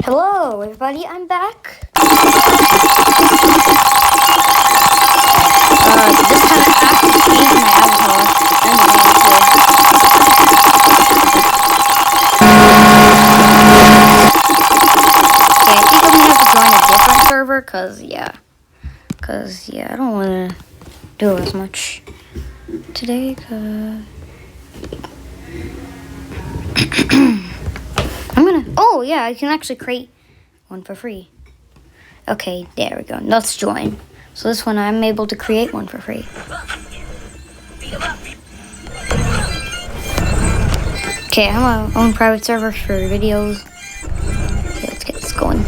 Hello, everybody. I'm back. This time I have to change my avatar. Okay, I think I'm gonna have to join a different server, cause yeah, I don't wanna do as much today, oh yeah, I can actually create one for free. Okay, there we go. Let's join. So this one, I'm able to create one for free. Okay, I have my own private server for videos. Okay, let's get this going.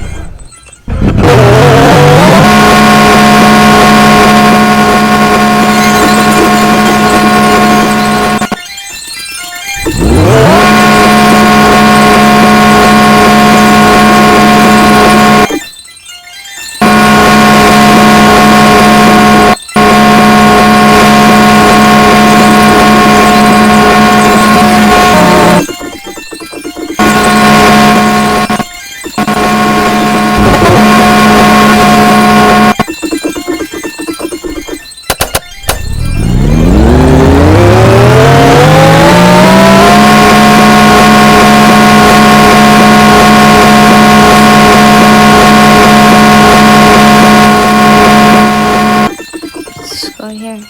Here.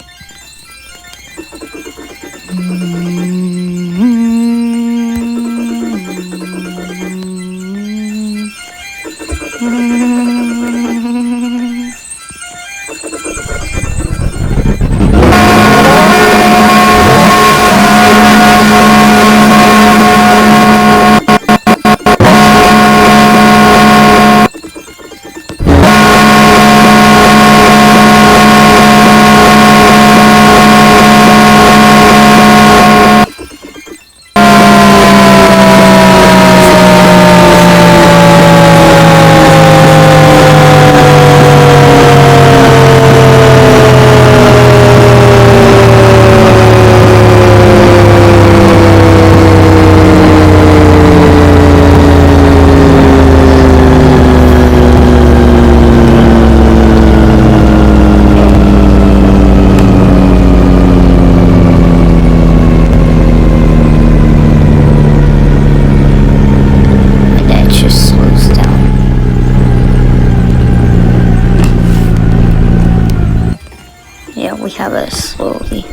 We have it slowly.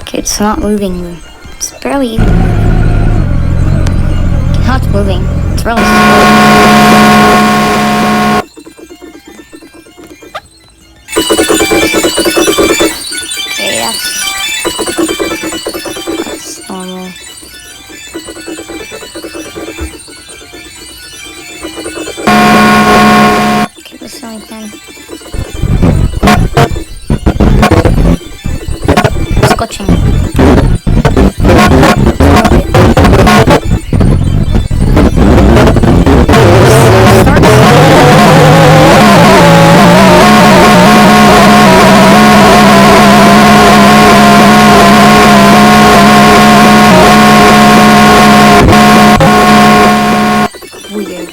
Okay, it's not moving. It's barely even moving. Now it's moving. It's really okay, that's normal. Okay, the ceiling fan. Scotching. Weird.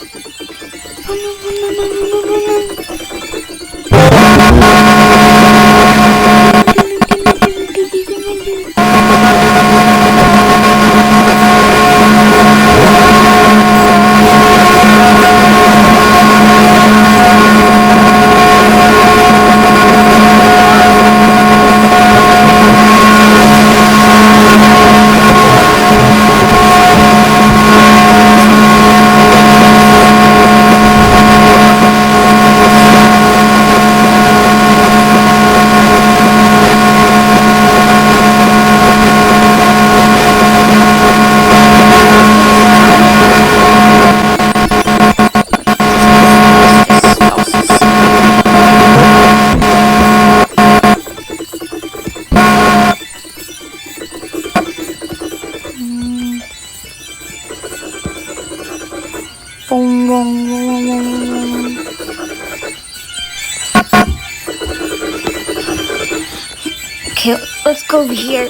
Okay, let's go over here.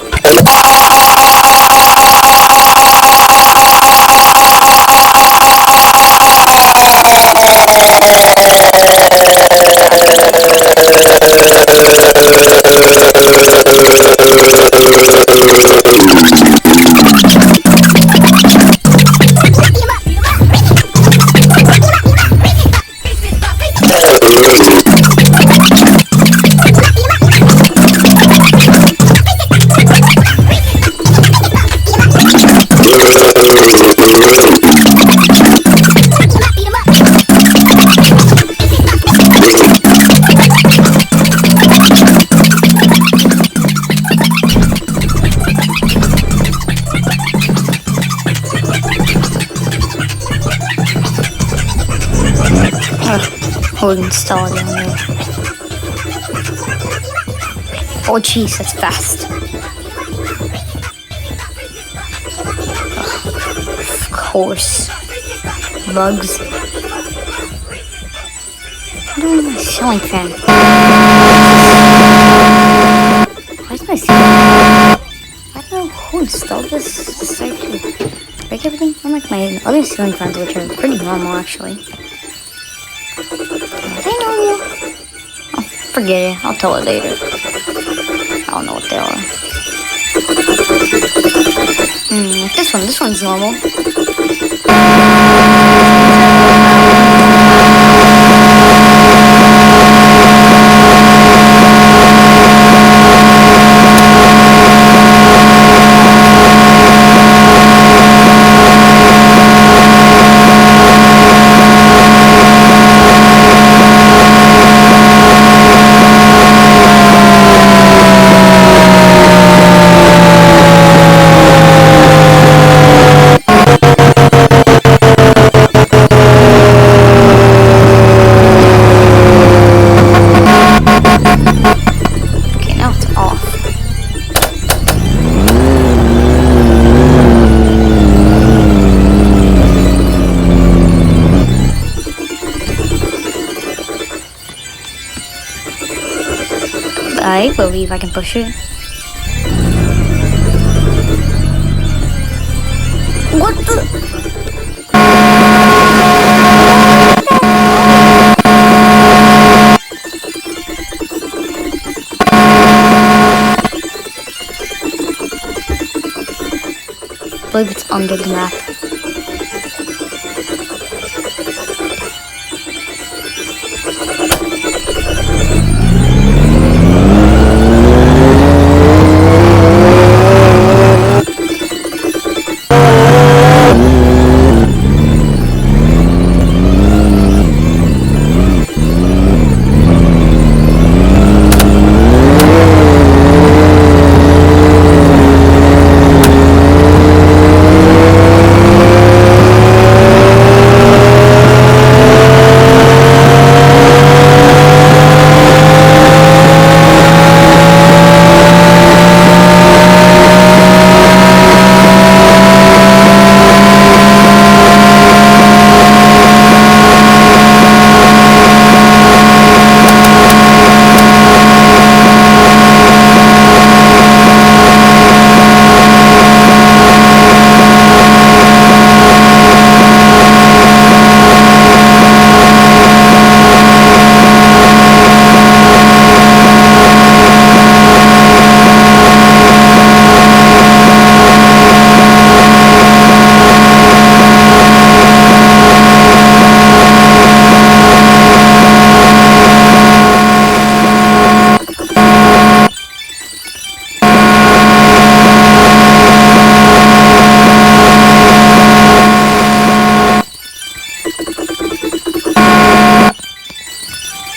We'll install it in there. Oh jeez, that's fast. Of course. Bugs. What am I ceiling fan? Why is my ceiling fan? I don't know who installed this. Decide to break everything. Unlike my other ceiling fans, which are pretty normal actually. Are they normal? Oh, forget it. I'll tell it later. I don't know what they are. This one's normal. I believe I can push it. What the? I believe it's under the map.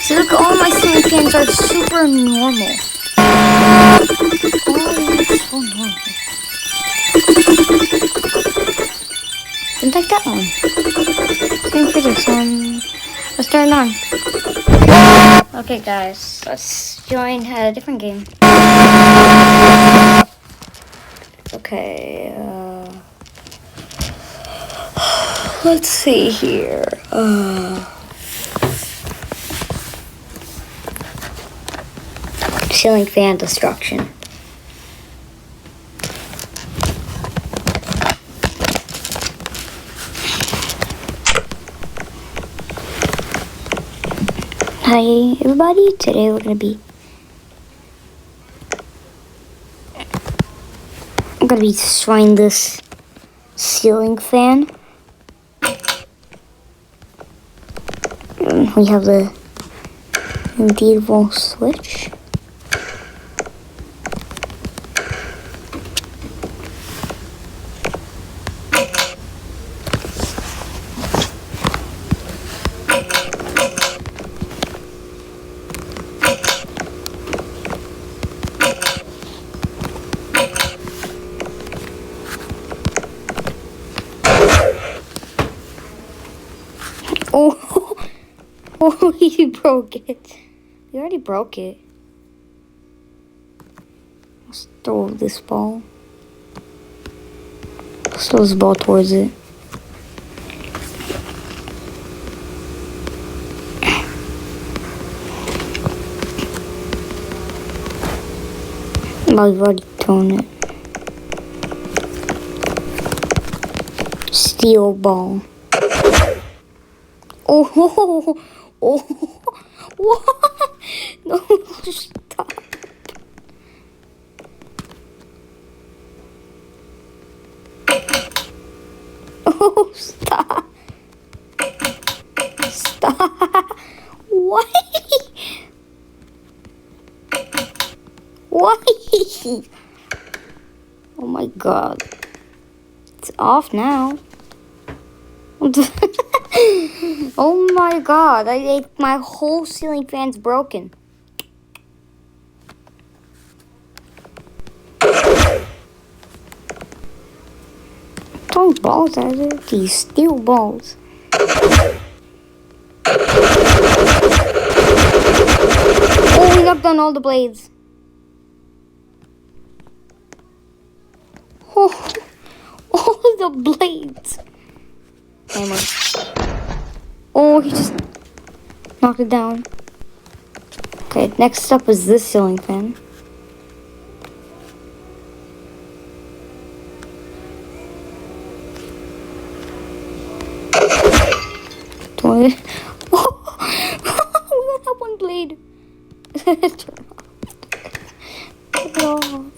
See, look, all my ceiling fans are super normal. Oh, they're so normal. Didn't like that one. Same for this one. Let's turn it on. Okay, guys, let's join a different game. Okay, let's see here. Ceiling fan destruction. Hi everybody, today we're gonna be destroying this ceiling fan. We have the medieval switch. Oh, Oh, he broke it. He already broke it. Let's throw this ball. Let's throw this ball towards it. Oh, you've already thrown it. Steel ball. Oh, oh, what? No, stop. Oh, stop. Stop. Why? Why? Oh my god. It's off now. Oh my god, my whole ceiling fan's broken. Throwing balls at it. These steel balls. Oh, we knocked down all the blades. Oh, all the blades. Hammer. Oh, he just knocked it down. Okay, next up is this ceiling fan. Oh, we only have one blade. Turn it off.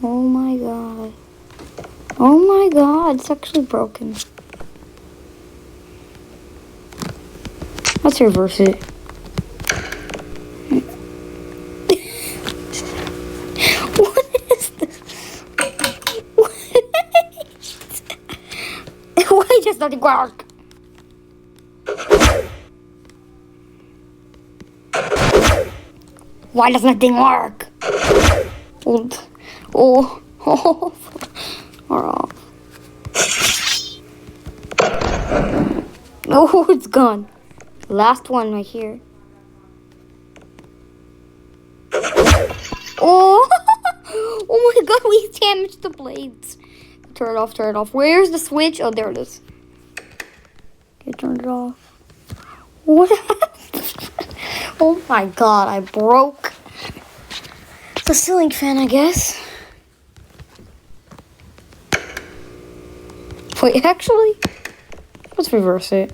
Oh my god. Oh my god, it's actually broken. Let's reverse it. What is this? Why does nothing work? Why does nothing work? Oh, or off. Oh, it's gone. Last one right here. Oh, oh my god, we damaged the blades. Turn it off, turn it off. Where's the switch? Oh, there it is. Okay, turn it off. What happened? Oh my god, I broke the ceiling fan, I guess. Wait, actually, let's reverse it.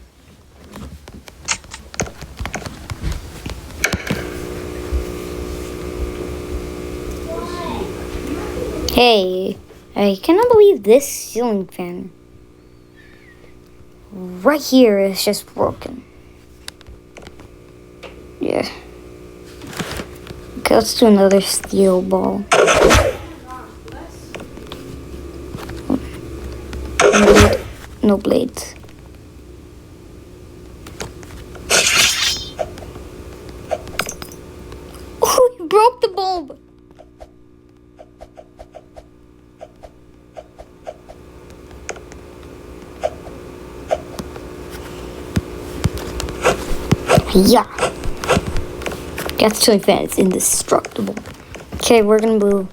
Hey, I cannot believe this ceiling fan right here is just broken. Yeah. Okay, let's do another steel ball. No blades. Oh, you broke the bulb. Yeah. That's ceiling fan. It's indestructible. Okay, we're gonna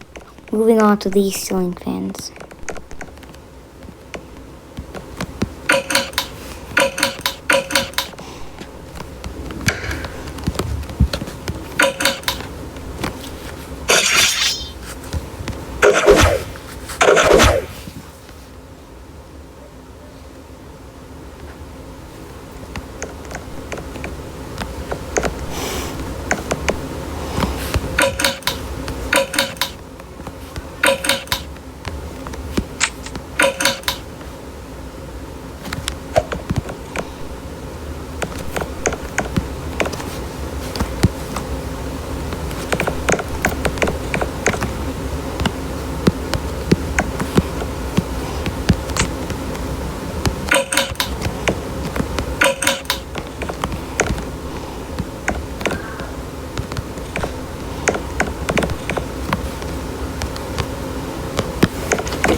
moving on to these ceiling fans.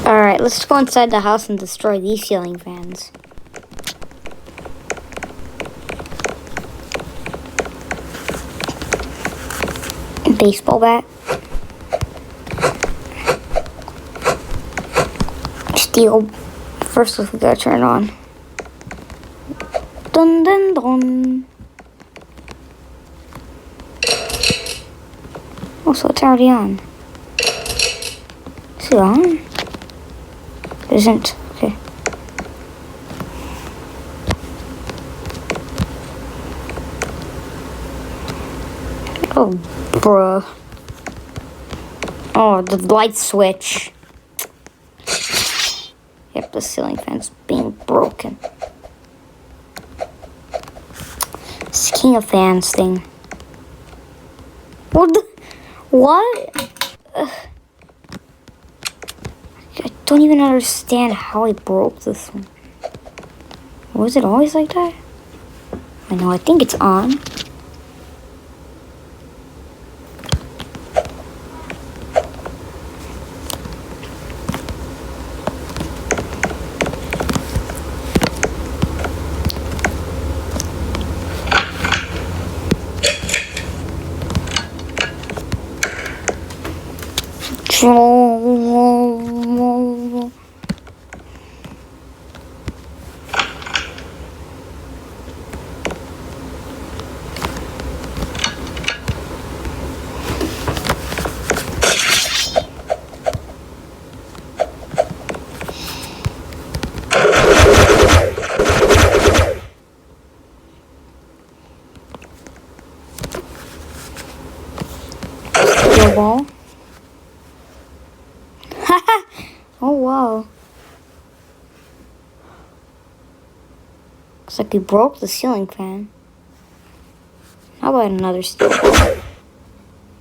Alright, let's go inside the house and destroy these ceiling fans. Baseball bat. Steel. First, we gotta turn it on. Dun dun dun. Oh, so it's already on. Is it on? It isn't. Okay. Oh, bruh. Oh, the light switch. Yep, the ceiling fan's being broken. This King of Fans thing. What the? What? I don't even understand how I broke this one. Was it always like that? I know, I think it's on. Ball. Oh wow. Looks like we broke the ceiling fan. How about another steel ball?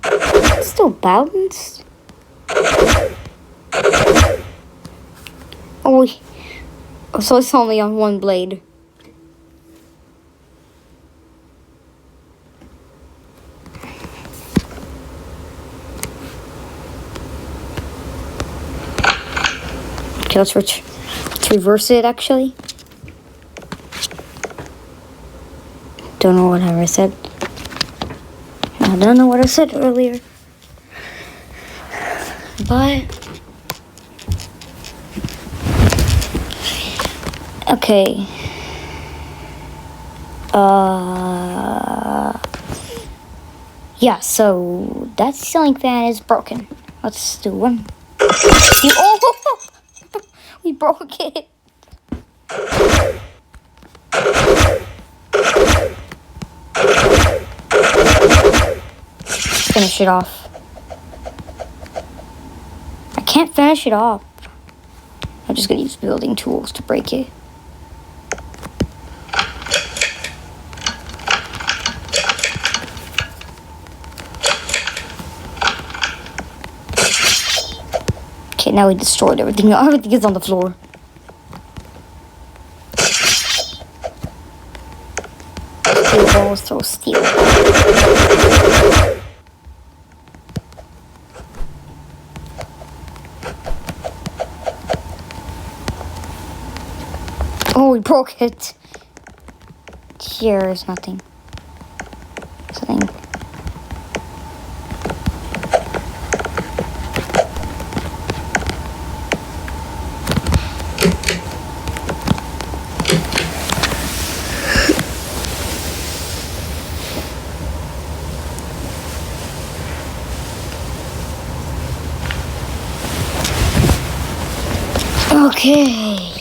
It's still balanced. Oh, so it's only on one blade. Okay, let's reverse it actually. Don't know what I said. I don't know what I said earlier. But okay. Yeah, so that ceiling fan is broken. Let's do one. Oh! We broke it. Finish it off. I can't finish it off. I'm just gonna use building tools to break it. Okay, now we destroyed everything. Everything is on the floor. Steel balls throw steel. Oh, we broke it. Here is nothing. Something. Okay.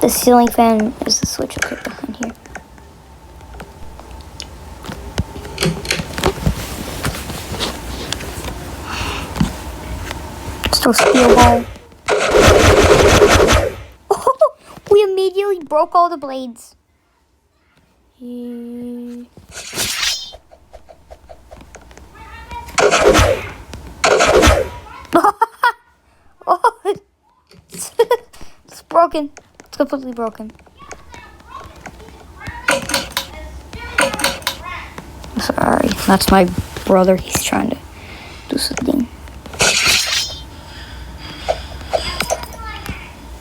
The ceiling fan is the switch I put behind here. Still steel ball. Oh, we immediately broke all the blades. Oh, it's broken. It's completely broken. Sorry, that's my brother. He's trying to do something.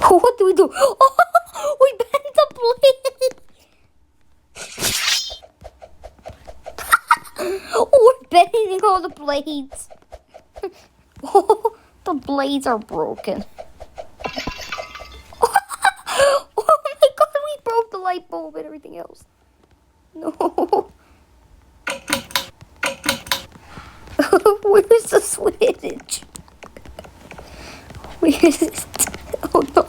What do we do? Oh, we bent the blade. all the blades. The blades are broken. Oh my god, we broke the light bulb and everything else. No. Where's the switch? Where is it? Oh no.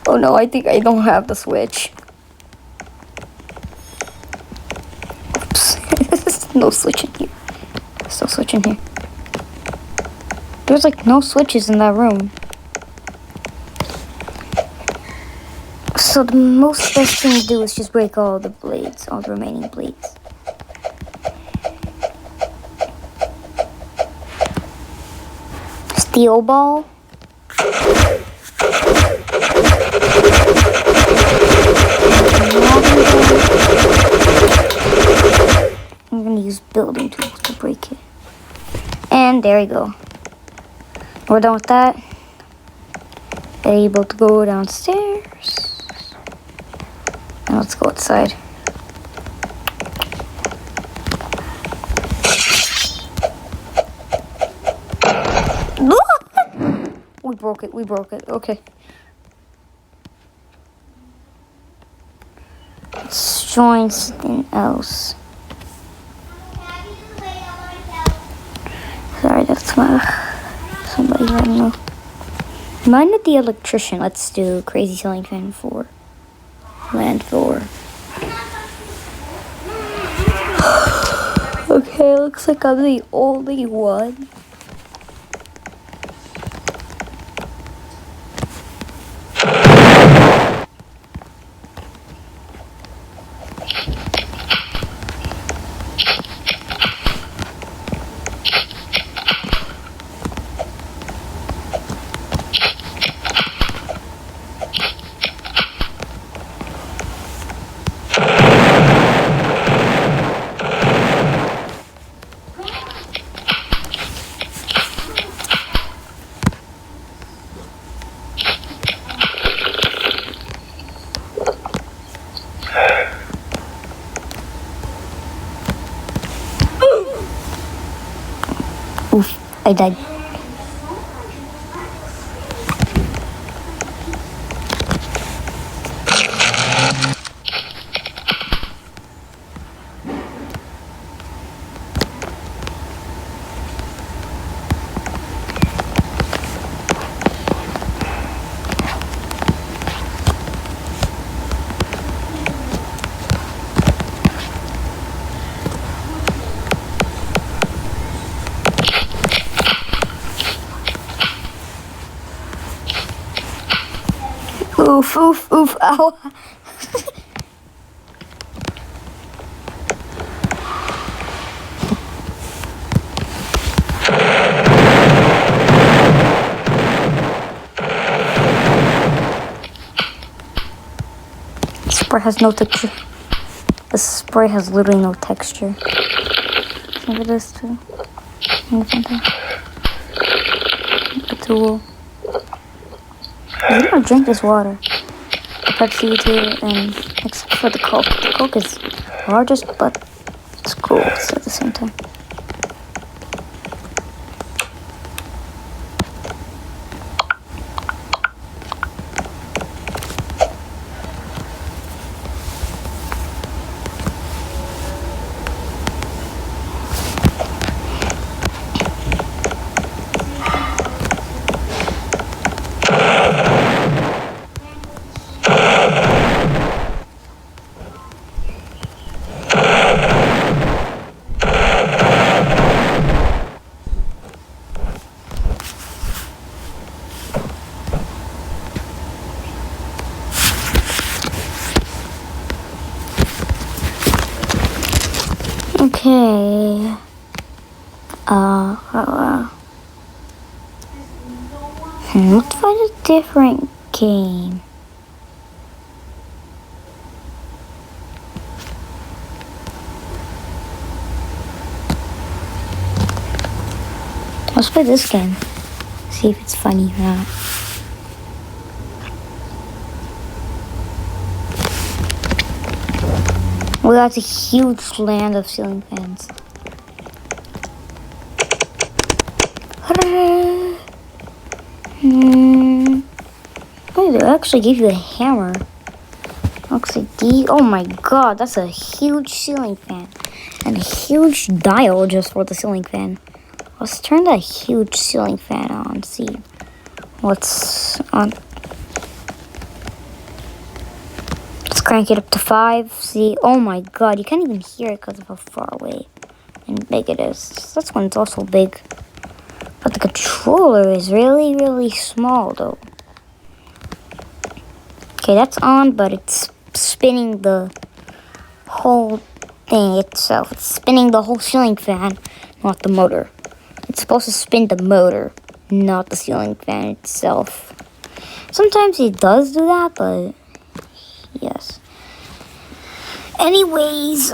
Oh no, I think I don't have the switch. Oops. No switch in here. There's no switch in here. There's like no switches in that room. So the most best thing to do is just break all the blades, all the remaining blades. Steel ball. I'm gonna use building tools to break it. And there you go. We're done with that. Able to go downstairs. Now let's go outside. We broke it. Okay. Let's join something else. Sorry, that's somebody, I don't know. Mine with the electrician. Let's do Crazy Ceiling Fan 4. Land 4. Okay, looks like I'm the only one. Oof, I died. Oof, oof, oof, ow. Spray has no texture. The spray has literally no texture. Look at this too. A tool. I'm gonna drink this water. The Pepsi too, and except for the Coke. The Coke is largest, but it's cool at the same time. Okay. Let's find a different game. Let's play this game. See if it's funny or not. We got a huge land of ceiling fans. Oh, they actually gave you a hammer. Looks like oh my god, that's a huge ceiling fan. And a huge dial just for the ceiling fan. Let's turn that huge ceiling fan on, see what's on. Let's crank it up to 5. See, oh my god, you can't even hear it because of how far away and big it is. This one's also big. But the controller is really, really small though. Okay, that's on, but it's spinning the whole thing itself. It's spinning the whole ceiling fan, not the motor. It's supposed to spin the motor, not the ceiling fan itself. Sometimes it does do that, but yes. Anyways,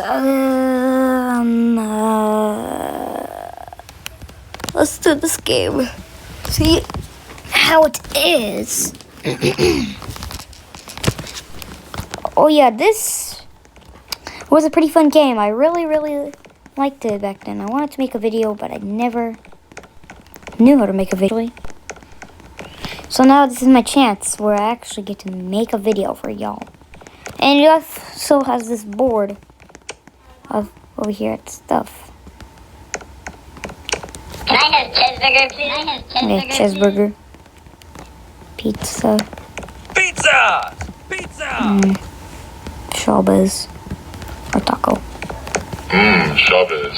let's do this game. See how it is. Oh yeah, this was a pretty fun game. I really, really liked it back then. I wanted to make a video, but I never knew how to make a video. So now this is my chance where I actually get to make a video for y'all. And it also has this board of over here at stuff. Can I have cheeseburger, please? Okay, cheeseburger. Pizza. Pizza! Pizza! Chavez. Or taco. Chavez.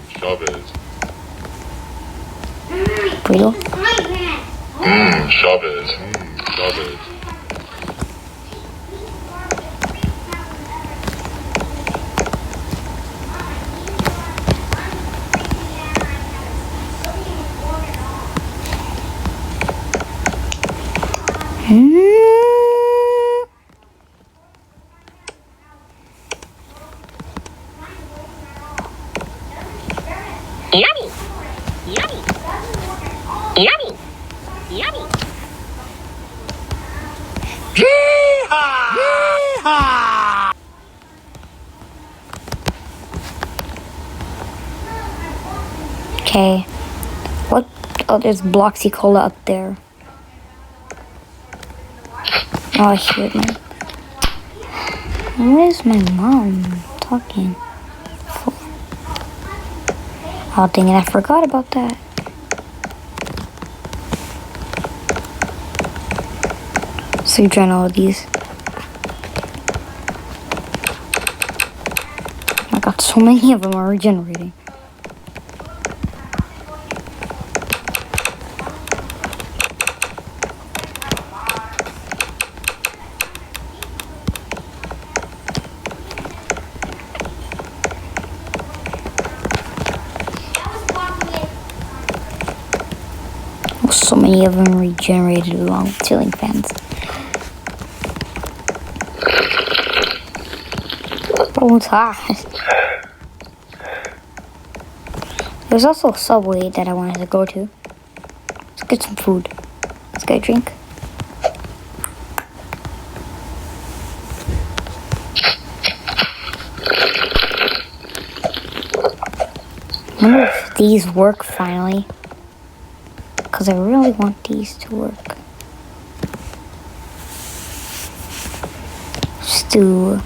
Chavez. Burrito. Chavez. Chavez. Yummy! Yummy! Yummy! Yummy! Yeehaw! Yeehaw! Okay. What? Oh, there's Bloxy Cola up there. Oh, I hear my. Where's my mom talking? Oh, dang it, I forgot about that. So you trying all of these. I got so many of them are regenerating. So many of them regenerated along with ceiling fans. Oh, it's hot. There's also a Subway that I wanted to go to. Let's get some food. Let's get a drink. I wonder if these work finally. Because I really want these to work. Stew.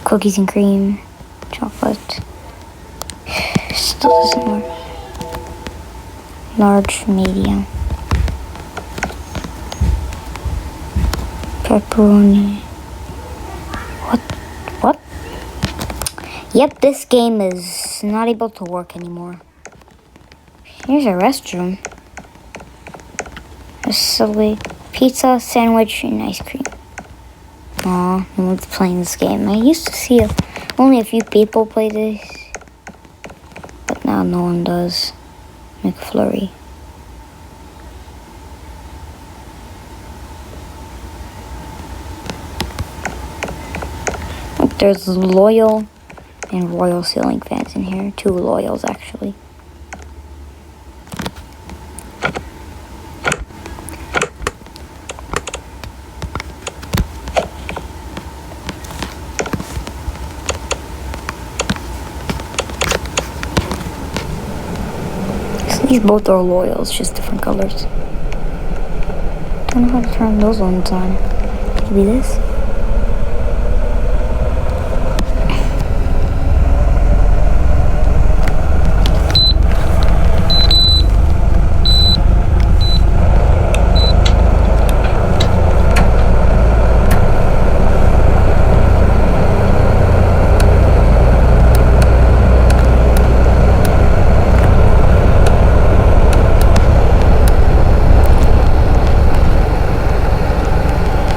Cookies and cream. Chocolate. Still doesn't work. Large, medium. Pepperoni. What? Yep, this game is not able to work anymore. Here's a restroom. A Subway, pizza, sandwich, and ice cream. Aw, no one's playing this game. I used to see only a few people play this, but now no one does. McFlurry. There's Loyal and Royal ceiling fans in here. 2 Loyals, actually. These both are loyal, it's just different colors. Don't know how to turn those ones on. Maybe this?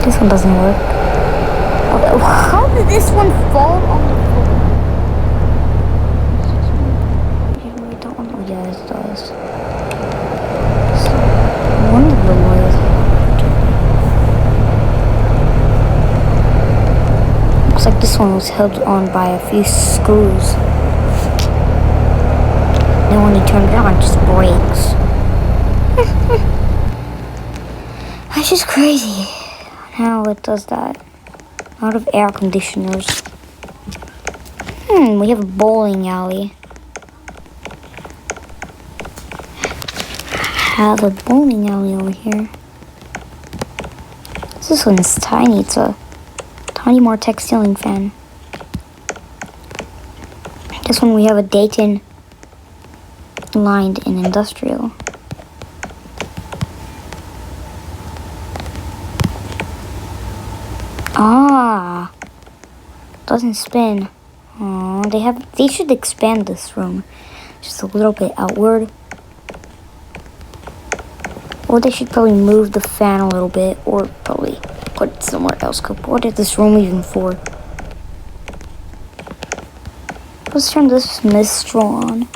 This one doesn't work. Okay, how did this one fall on the floor? I don't know. Yeah, it does. So, one of the wires. Looks like this one was held on by a few screws. Then when you turn it on, it just breaks. That's just crazy. How it does that. Out of air conditioners. We have a bowling alley. Have a bowling alley over here. This one's tiny. It's a tiny Martech ceiling fan. This one we have a Dayton lined in industrial. Ah, doesn't spin. Oh, they should expand this room just a little bit outward. Or they should probably move the fan a little bit, or probably put it somewhere else. What is this room even for? Let's turn this Mistral on.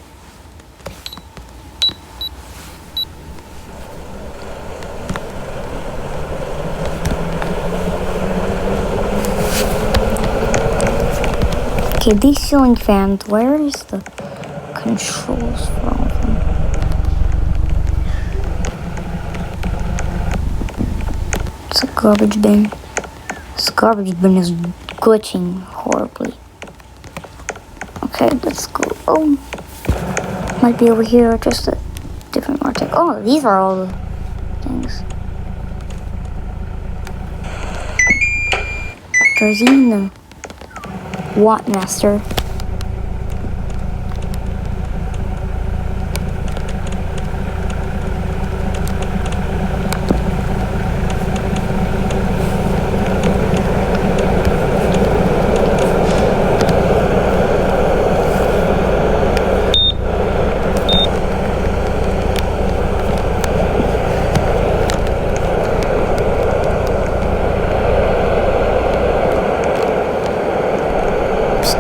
Okay, these ceiling fans, where is the controls for all of them? It's a garbage bin. This garbage bin is glitching horribly. Okay, let's go. Oh, might be over here, just a different Martech. Oh, these are all the things. There's even the Wattmaster.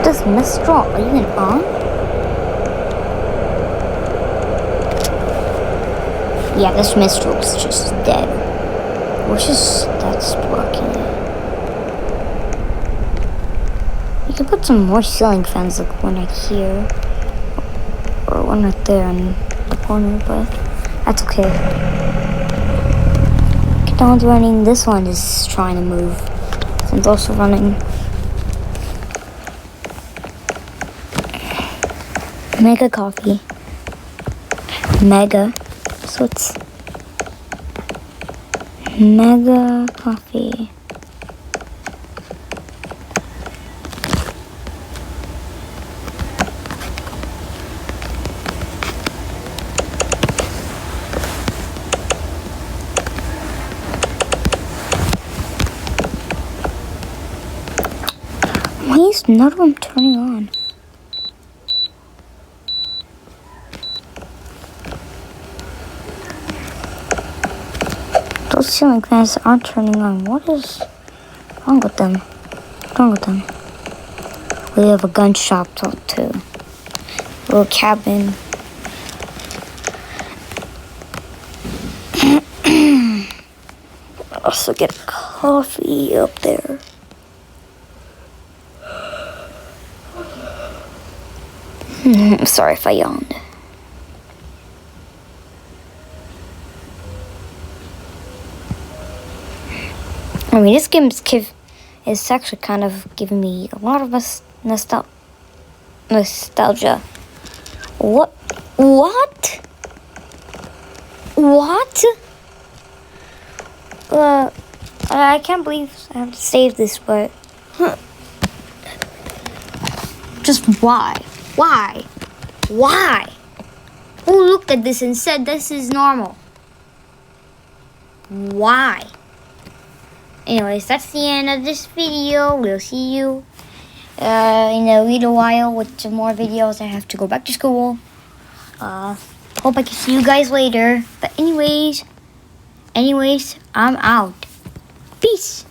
This Mistral even on? Yeah, this Mistral is just dead. Which is that's blocking it. You can put some more ceiling fans, like one right here, or one right there in the corner, but that's okay. That one's running. This one is trying to move. This one's also running. Mega coffee. Mega. So it's Mega coffee. Why is none of them turning on? Those ceiling fans aren't turning on. What is wrong with them? What's wrong with them? We have a gun shop too. A little cabin. Also get coffee up there. Sorry if I yawned. I mean, this game is actually kind of giving me a lot of nostalgia. What? What? I can't believe I have to save this, but just why? Why? Why? Who looked at this and said this is normal? Why? Anyways, that's the end of this video. We'll see you in a little while with some more videos. I have to go back to school. Hope I can see you guys later. But anyways, I'm out. Peace.